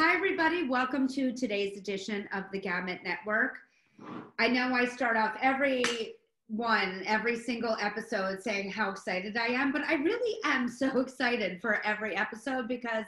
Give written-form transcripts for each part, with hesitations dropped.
Hi, everybody. Welcome to today's edition of the Gamut Network. I know I start off every single episode saying how excited I am, but I really am so excited for every episode because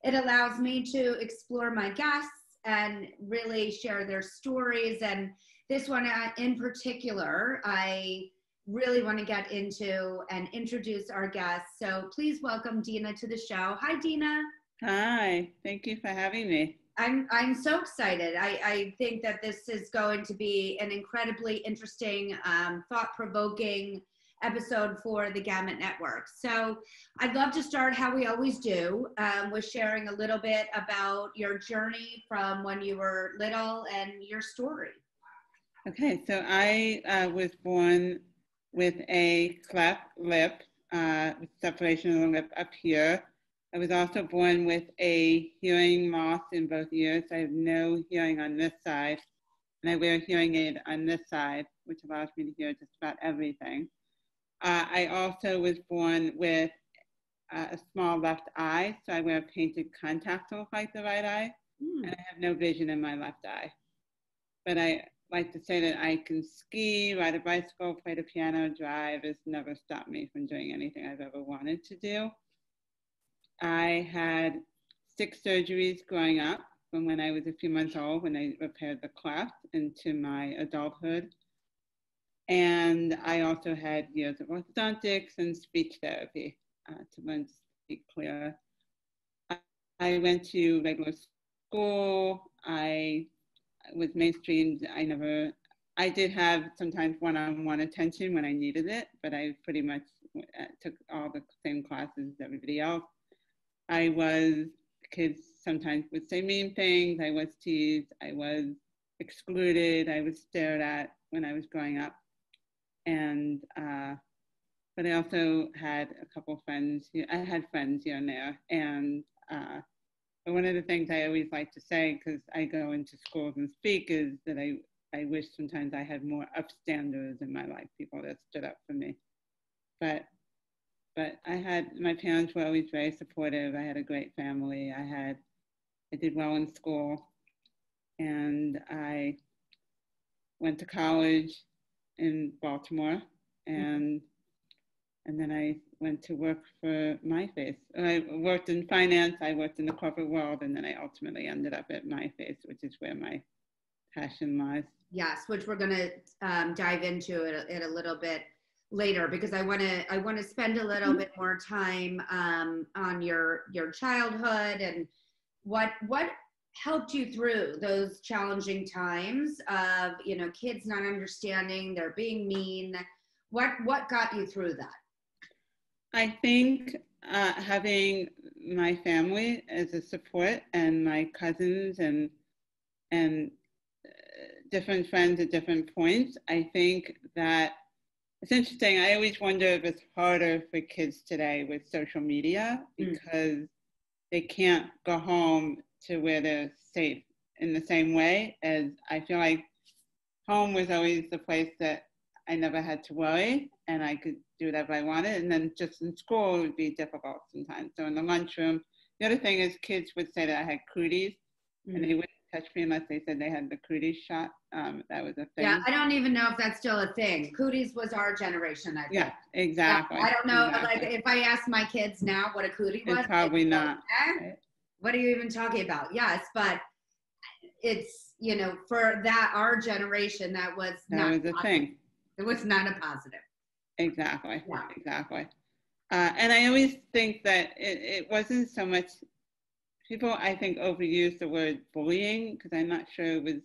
it allows me to explore my guests and really share their stories. And this one in particular, I really want to get into and introduce our guests. So please welcome Dina to the show. Hi, Dina. Hi, thank you for having me. I'm so excited. I think that this is going to be an incredibly interesting, thought-provoking episode for the Gamut Network. So I'd love to start how we always do, with sharing a little bit about your journey from when you were little and your story. Okay, so I was born with a cleft lip, with separation of the lip up here. I was also born with a hearing loss in both ears. I have no hearing on this side, and I wear a hearing aid on this side, which allows me to hear just about everything. I also was born with a small left eye, so I wear painted contacts to look like the right eye, and I have no vision in my left eye. But I like to say that I can ski, ride a bicycle, play the piano, drive. It's never stopped me from doing anything I've ever wanted to do. I had 6 surgeries growing up from when I was a few months old when I repaired the cleft into my adulthood. And I also had years of orthodontics and speech therapy to learn to speak clear. I went to regular school. I was mainstreamed. I did have sometimes one-on-one attention when I needed it, but I pretty much took all the same classes as everybody else. Kids sometimes would say mean things. I was teased. I was excluded. I was stared at when I was growing up. And, but I also had a couple friends. I had friends here and there. And but one of the things I always like to say, because I go into schools and speak, is that I wish sometimes I had more upstanders in my life, people that stood up for me. But my parents were always very supportive. I had a great family. I did well in school, and I went to college in Baltimore, and then I went to work for MyFace. I worked in finance, I worked in the corporate world, and then I ultimately ended up at MyFace, which is where my passion lies. Yes, which we're going to dive into it a little bit later, because I want to spend a little bit more time on your childhood and what helped you through those challenging times of, kids not understanding, they're being mean. What got you through that? I think having my family as a support and my cousins and different friends at different points, I think that it's interesting. I always wonder if it's harder for kids today with social media because they can't go home to where they're safe in the same way as I feel like home was always the place that I never had to worry and I could do whatever I wanted. And then just in school, it would be difficult sometimes. So in the lunchroom, the other thing is kids would say that I had cooties and they wouldn't touch me unless they said they had the cooties shot. That was a thing. Yeah, I don't even know if that's still a thing. Cooties was our generation, I think. Yeah, exactly. Yeah, I don't know. Exactly. Like if I ask my kids now what a cootie was, it's probably not. Right? What are you even talking about? Yes, but it's, for that, our generation, that was a thing. It was not a positive. Exactly. Yeah. Exactly. And I always think that it wasn't so much, people I think overuse the word bullying because I'm not sure it was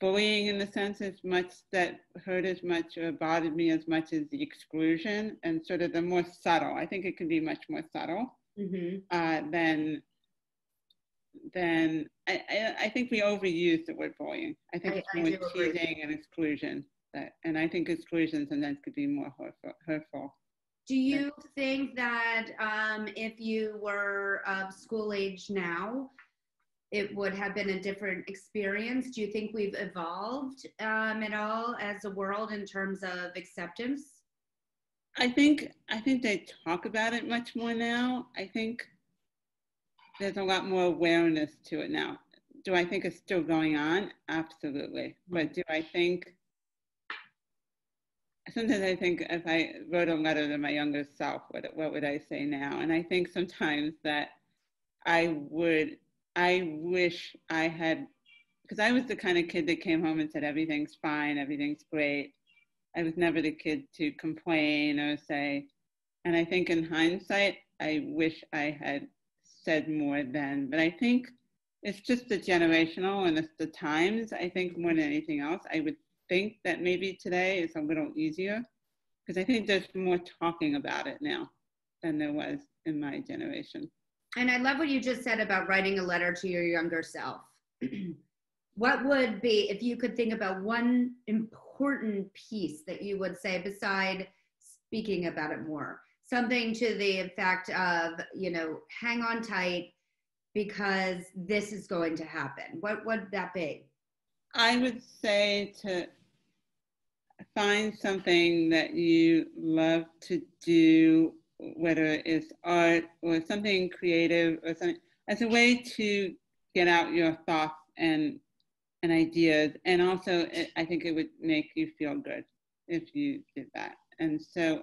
bullying in the sense as much that hurt as much or bothered me as much as the exclusion and sort of the more subtle. I think it can be much more subtle than I think we overuse the word bullying. I think it's more teasing and exclusion. And I think exclusion sometimes could be more hurtful. Do you think that if you were of school age now, it would have been a different experience? Do you think we've evolved at all as a world in terms of acceptance? I think they talk about it much more now. I think there's a lot more awareness to it now. Do I think it's still going on? Absolutely. But do I think, sometimes I think if I wrote a letter to my younger self, what would I say now? And I think sometimes that I wish I had, because I was the kind of kid that came home and said, everything's fine, everything's great. I was never the kid to complain or say, and I think in hindsight, I wish I had said more then, but I think it's just the generational and it's the times. I think more than anything else, I would think that maybe today is a little easier because I think there's more talking about it now than there was in my generation. And I love what you just said about writing a letter to your younger self. What would be, if you could think about one important piece that you would say beside speaking about it more, something to the effect of, hang on tight because this is going to happen. What would that be? I would say to find something that you love to do, whether it's art or something creative or something, as a way to get out your thoughts and ideas. And also, I think it would make you feel good if you did that. And so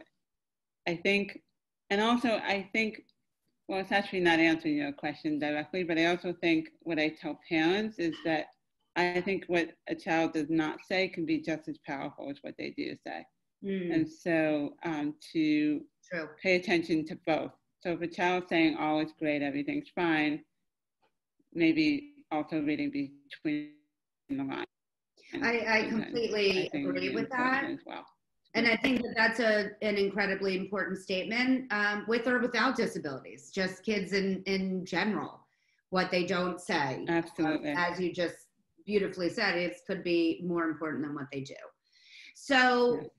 I think, well, it's actually not answering your question directly, but I also think what I tell parents is that I think what a child does not say can be just as powerful as what they do say. And so to pay attention to both. So if a child's saying, oh, it's great, everything's fine, maybe also reading between the lines. I completely agree with that. As well. And I think that that's an incredibly important statement, with or without disabilities, just kids in general, what they don't say. Absolutely. As you just beautifully said, it could be more important than what they do. So yes.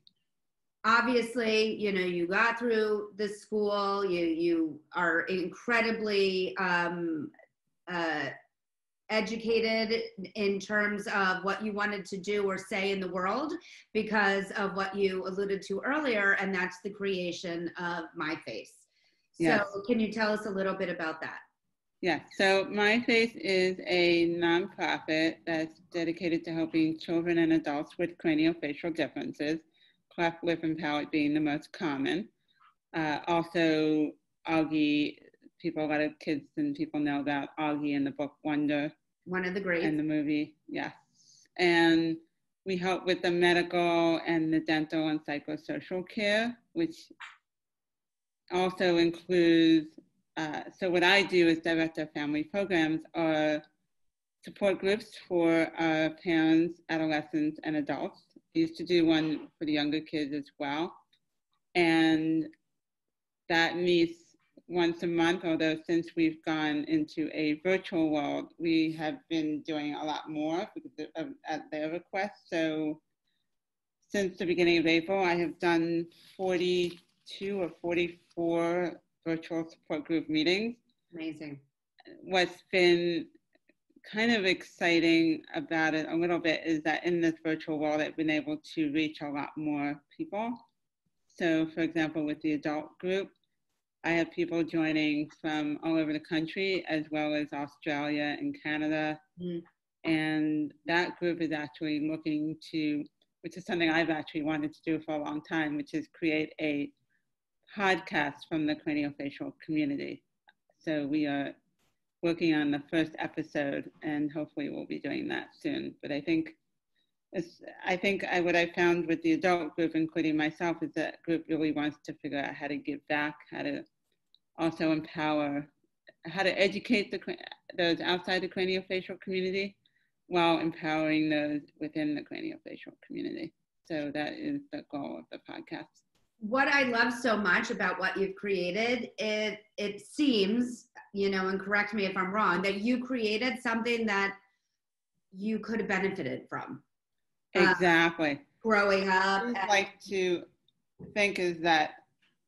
Obviously, you got through the school, you are incredibly educated in terms of what you wanted to do or say in the world because of what you alluded to earlier, and that's the creation of My Face. Yes. So can you tell us a little bit about that? Yeah, so My Face is a nonprofit that's dedicated to helping children and adults with craniofacial differences, cleft lip and palate being the most common. Also, Augie, a lot of kids and people know about Augie in the book Wonder. One of the greats. And the movie, yes. And we help with the medical and the dental and psychosocial care, which also includes, so what I do as director of family programs are support groups for parents, adolescents, and adults. I used to do one for the younger kids as well. And that meets once a month, although since we've gone into a virtual world, we have been doing a lot more at their request. So since the beginning of April, I have done 42 or 44 virtual support group meetings. Amazing. What's been kind of exciting about it a little bit is that in this virtual world, I've been able to reach a lot more people. So for example, with the adult group, I have people joining from all over the country, as well as Australia and Canada. And that group is actually looking to, which is something I've actually wanted to do for a long time, which is create a podcast from the craniofacial community. So we are working on the first episode, and hopefully we'll be doing that soon. But I think what I found with the adult group, including myself, is that group really wants to figure out how to give back, how to also empower, how to educate those outside the craniofacial community while empowering those within the craniofacial community. So that is the goal of the podcast. What I love so much about what you've created, it seems, and correct me if I'm wrong, that you created something that you could have benefited from. Exactly. Growing up. What I like to think is that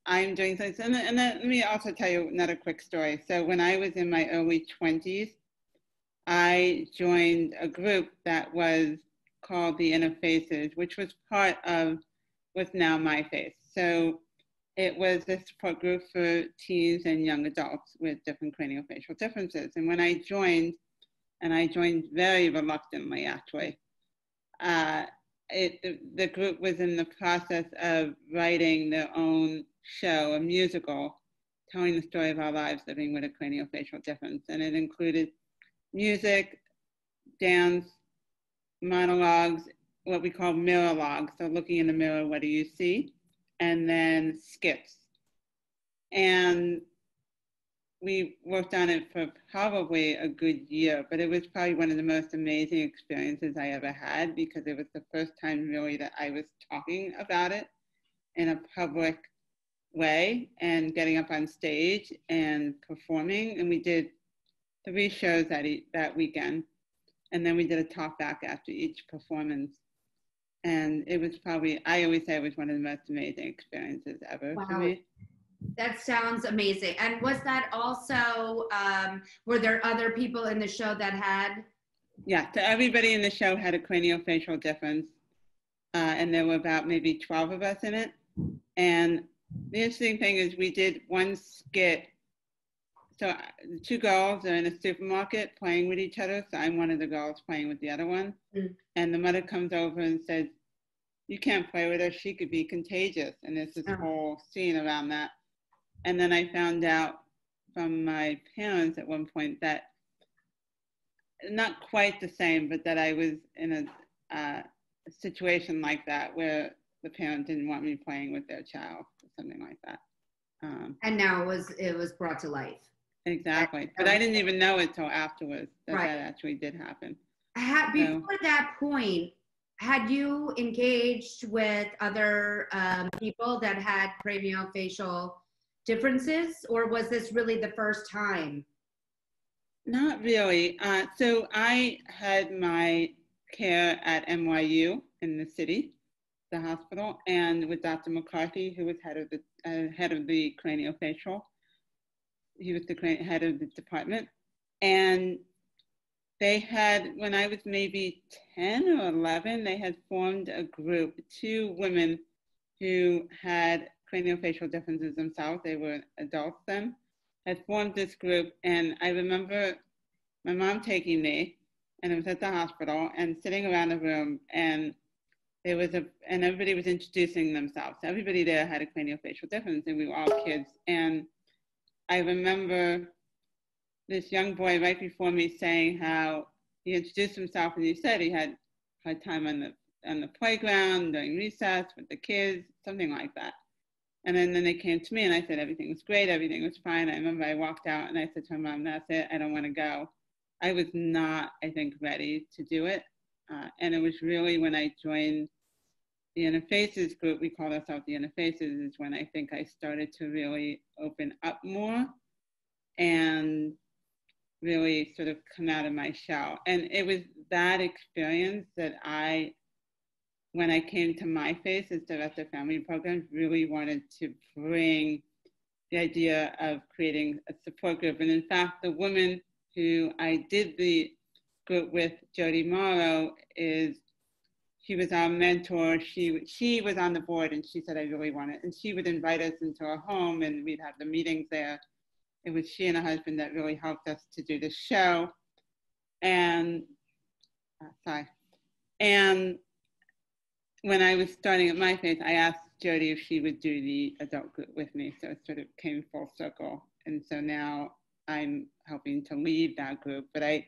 I'm doing things, and then let me also tell you another quick story. So when I was in my early 20s, I joined a group that was called the Inner Faces, which was part of what's now My Face. So it was a support group for teens and young adults with different craniofacial differences. And when I joined, and I joined very reluctantly actually, the group was in the process of writing their own show, a musical, telling the story of our lives living with a craniofacial difference. And it included music, dance, monologues, what we call mirror logs. So looking in the mirror, what do you see? And then skits. And we worked on it for probably a good year, but it was probably one of the most amazing experiences I ever had, because it was the first time really that I was talking about it in a public way and getting up on stage and performing. And we did 3 shows that weekend. And then we did a talk back after each performance. And it was probably, I always say it was one of the most amazing experiences ever for me. That sounds amazing. And was that also, were there other people in the show that had? Yeah, so everybody in the show had a craniofacial difference. And there were about maybe 12 of us in it. And the interesting thing is we did one skit. So the 2 girls are in a supermarket playing with each other. So I'm one of the girls playing with the other one. Mm. And the mother comes over and says, "You can't play with her. She could be contagious." And there's this whole scene around that. And then I found out from my parents at one point that, not quite the same, but that I was in a situation like that where the parent didn't want me playing with their child or something like that. And now it was brought to life. Exactly. But I didn't even know it till afterwards that that actually did happen. Before that point, had you engaged with other people that had craniofacial differences, or was this really the first time? Not really. So I had my care at NYU in the city, the hospital, and with Dr. McCarthy, who was head of the craniofacial. He was the head of the department. And they had, when I was maybe 10 or 11, they had formed a group, 2 women who had craniofacial differences themselves. They were adults then, had formed this group. And I remember my mom taking me, and it was at the hospital, and sitting around the room, and there was and everybody was introducing themselves. Everybody there had a craniofacial difference, and we were all kids. And I remember this young boy right before me saying how he introduced himself, and he said he had a hard time on the playground during recess with the kids, something like that. And then they came to me, and I said everything was great, everything was fine. I remember I walked out, and I said to my mom, "That's it, I don't want to go." I was not, I think, ready to do it. And it was really when I joined the Interfaces group, we called ourselves the Interfaces, is when I think I started to really open up more and really sort of come out of my shell. And it was that experience that when I came to My Face as Director of Family Programs, really wanted to bring the idea of creating a support group. And in fact, the woman who I did the group with, Jody Morrow, she was our mentor. She was on the board, and she said, "I really want it." And she would invite us into her home, and we'd have the meetings there. It was she and her husband that really helped us to do this show. And And when I was starting at My Face, I asked Jody if she would do the adult group with me. So it sort of came full circle. And so now I'm helping to lead that group. But I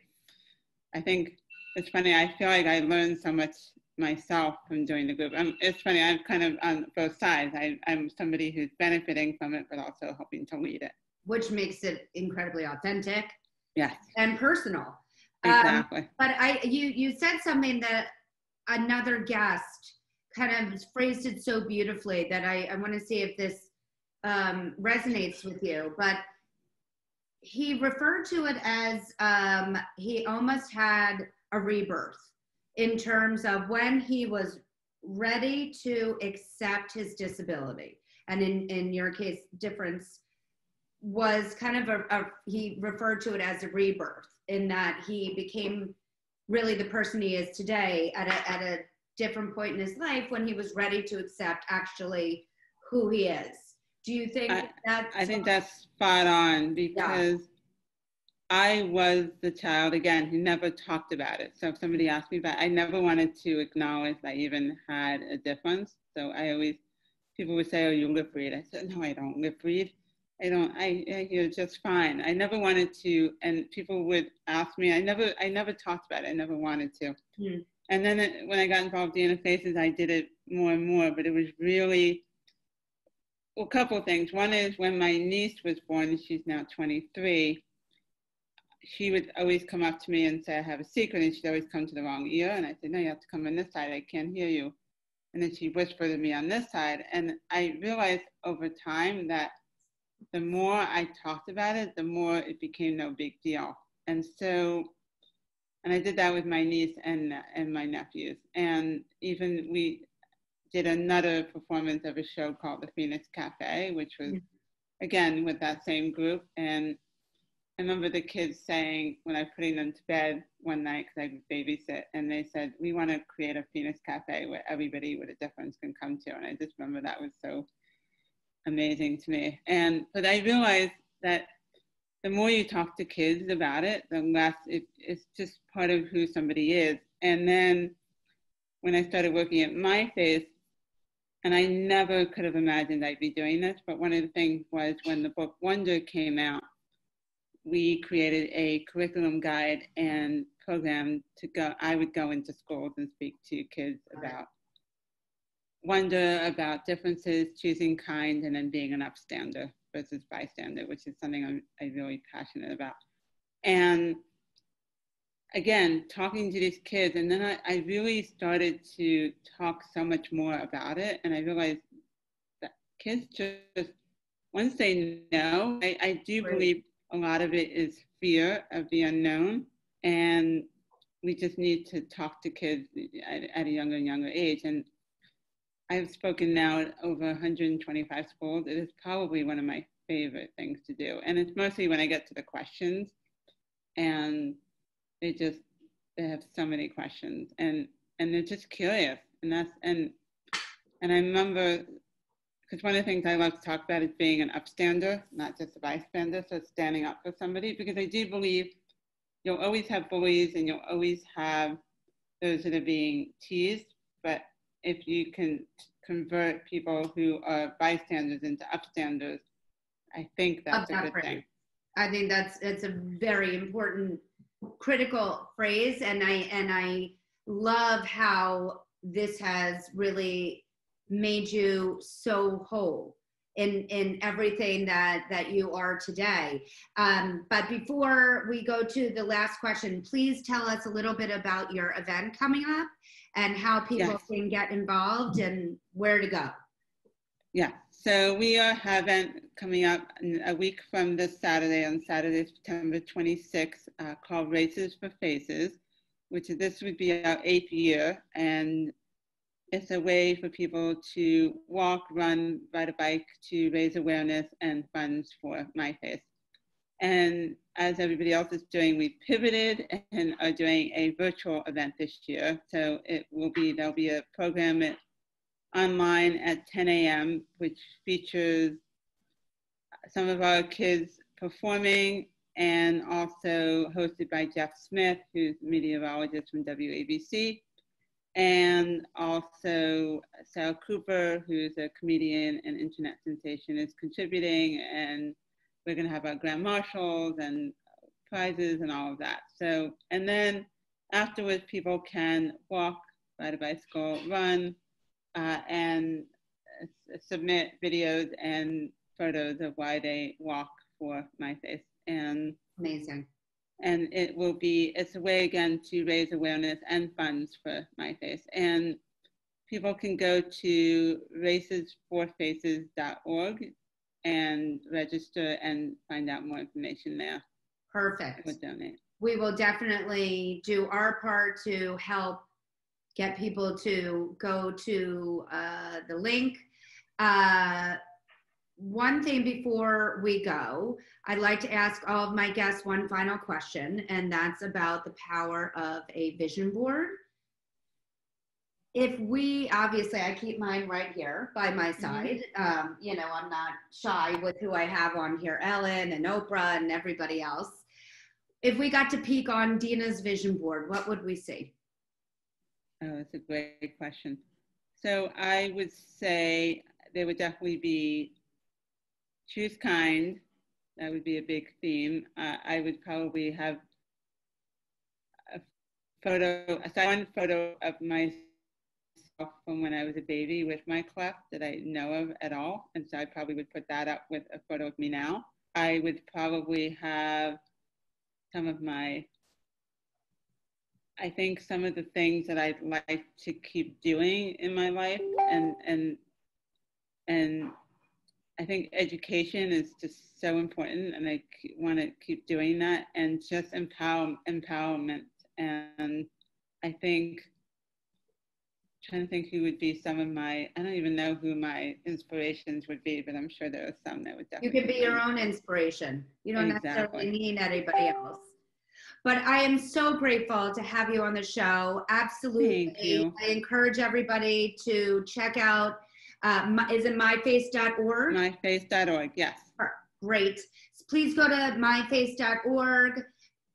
think it's funny, I feel like I learned so much myself from doing the group. It's funny, I'm kind of on both sides. I'm somebody who's benefiting from it, but also helping to lead it. Which makes it incredibly authentic. Yes. And personal. Exactly. But you said something that another guest kind of phrased it so beautifully that I want to see if this resonates with you. But he referred to it as he almost had a rebirth in terms of when he was ready to accept his disability. And in your case, difference was kind of he referred to it as a rebirth, in that he became really the person he is today at a different point in his life when he was ready to accept actually who he is. Do you think I think that's spot on, because I was the child, again, who never talked about it. So if somebody asked me about it, I never wanted to acknowledge I even had a difference. So people would say, oh, you lip read. I said, no, I don't lip read. I hear just fine. I never wanted to, and people would ask me, I never talked about it. I never wanted to. Mm. And then when I got involved in interfaces, I did it more and more, but it was really, well, a couple of things. One is when my niece was born, and she's now 23, she would always come up to me and say, I have a secret, and she'd always come to the wrong ear. And I said, no, you have to come on this side. I can't hear you. And then she whispered to me on this side. And I realized over time that the more I talked about it, the more it became no big deal. And I did that with my niece and my nephews. And even we did another performance of a show called The Phoenix Cafe, which was, again, with that same group. And I remember the kids saying, when I was putting them to bed one night, because I would babysit, and they said, we want to create a Phoenix Cafe where everybody with a difference can come to. And I just remember that was so amazing to me. But I realized that the more you talk to kids about it, the less it's just part of who somebody is. And then when I started working at MyFace, and I never could have imagined I'd be doing this, but one of the things was when the book Wonder came out, we created a curriculum guide and program to go. I would go into schools and speak to kids about wonder, about differences, choosing kind, and then being an upstander versus bystander, which is something I'm really passionate about. And again, talking to these kids, and then I really started to talk so much more about it. And I realized that kids just, once they know, I do believe a lot of it is fear of the unknown. And we just need to talk to kids at a younger and younger age. And I've spoken now at over 125 schools. It is probably one of my favorite things to do. And it's mostly when I get to the questions, and they have so many questions, and they're just curious. And I remember, because one of the things I love to talk about is being an upstander, not just a bystander, so standing up for somebody, because I do believe you'll always have bullies and you'll always have those that are being teased, but if you can convert people who are bystanders into upstanders, I think that's a good thing. I think it's a very important, critical phrase, and I love how this has really made you so whole in everything that you are today. But before we go to the last question, please tell us a little bit about your event coming up and how people can get involved and where to go. Yeah, so we have an event coming up a week from this Saturday, on Saturday, September 26th, called Races for Faces, this would be our 8th year, and it's a way for people to walk, run, ride a bike to raise awareness and funds for MyFace. And as everybody else is doing, we pivoted and are doing a virtual event this year. So there'll be a program online at 10 a.m., which features some of our kids performing, and also hosted by Jeff Smith, who's a meteorologist from WABC, and also Sarah Cooper, who's a comedian and internet sensation, is contributing, and we're going to have our grand marshals and prizes and all of that. So, and then afterwards, people can walk, ride a bicycle, run, and submit videos and photos of why they walk for MyFace. And amazing. And it's a way, again, to raise awareness and funds for MyFace. And people can go to racesforfaces.org and register and find out more information there. Perfect. We'll donate. We will definitely do our part to help get people to go to the link. One thing before we go, I'd like to ask all of my guests one final question, and that's about the power of a vision board. if we, obviously I keep mine right here by my side. You know, I'm not shy with who I have on here, Ellen and Oprah and everybody else. If we got to peek on Dina's vision board, what would we see? Oh, that's a great question. So I would say there would definitely be choose kind. That would be a big theme. I would probably have a one photo of myself from when I was a baby with my cleft that I know of at all. And so I probably would put that up with a photo of me now. I would probably have some of the things that I'd like to keep doing in my life. And I think education is just so important, and I want to keep doing that, and just empowerment. And I think, trying to think who would be some of I don't even know who my inspirations would be, but I'm sure there are some that would definitely. You can be your own inspiration. You don't necessarily need anybody else. But I am so grateful to have you on the show. Absolutely. Thank you. I encourage everybody to check out, is it myface.org? Myface.org, yes. Great. Please go to myface.org,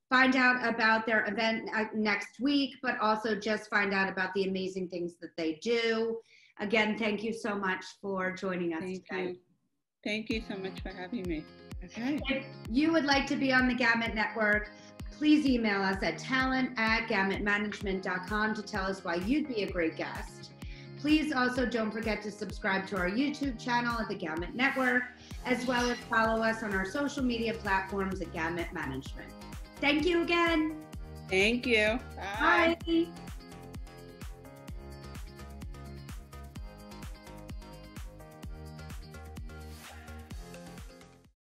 find out about their event next week, but also just find out about the amazing things that they do. Again, thank you so much for joining us today. Thank you so much for having me. Okay. If you would like to be on the Gamut Network, please email us at talent@gamutmanagement.com to tell us why you'd be a great guest. Please also don't forget to subscribe to our YouTube channel at the Gamut Network, as well as follow us on our social media platforms at Gamut Management. Thank you again. Thank you. Bye. Bye.